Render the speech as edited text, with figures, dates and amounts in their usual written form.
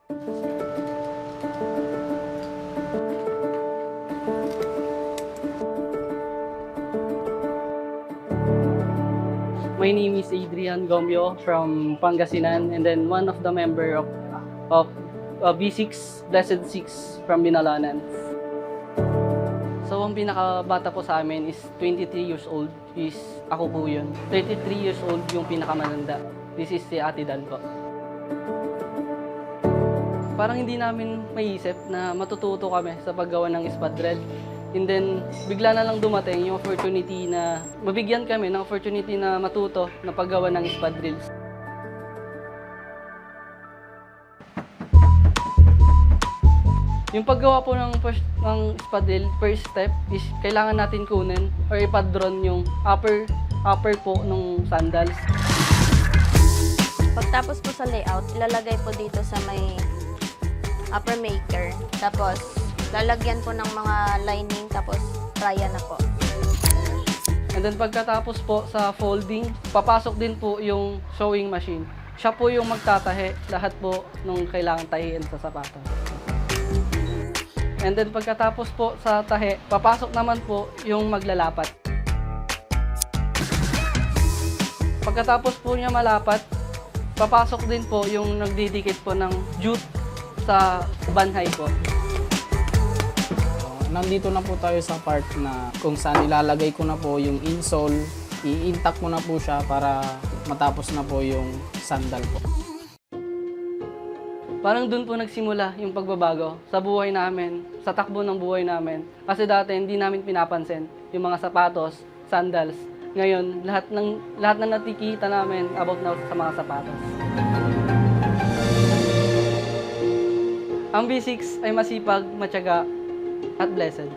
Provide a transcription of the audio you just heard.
My name is Adrian Gombio from Pangasinan, and then one of the member of B6, Blessed 6 from Binalanan. So, ang pinakabata po sa amin is 23 years old, is ako po yun. 33 years old yung pinakamananda. This is si Ate Dan po. Parang hindi namin maiisip na matututo kami sa paggawa ng spot drill. And then, bigla na lang dumating yung opportunity na mabigyan kami ng opportunity na matuto na paggawa ng spot drills. Yung paggawa po ng spot drill, first step is kailangan natin kunin or ipadron yung upper po ng sandals. Pagtapos po sa layout, ilalagay po dito sa may upper maker. Tapos, lalagyan po ng mga lining, tapos trya na po. And then pagkatapos po sa folding, papasok din po yung sewing machine. Siya po yung magtatahi lahat po nung kailangan tahiin sa sapatos. And then pagkatapos po sa tahi, papasok naman po yung maglalapat. Pagkatapos po niya malapat, papasok din po yung nagdidikit po ng jute sa banhay po. Nandito na po tayo sa part na kung saan ilalagay ko na po yung insole, i-intact ko na po siya para matapos na po yung sandal po. Parang doon po nagsimula yung pagbabago sa buhay namin, sa takbo ng buhay namin. Kasi dati hindi namin pinapansin yung mga sapatos, sandals. Ngayon, lahat ng nakikita namin about na sa mga sapatos. Ang B6 ay masipag, matyaga, at blessed.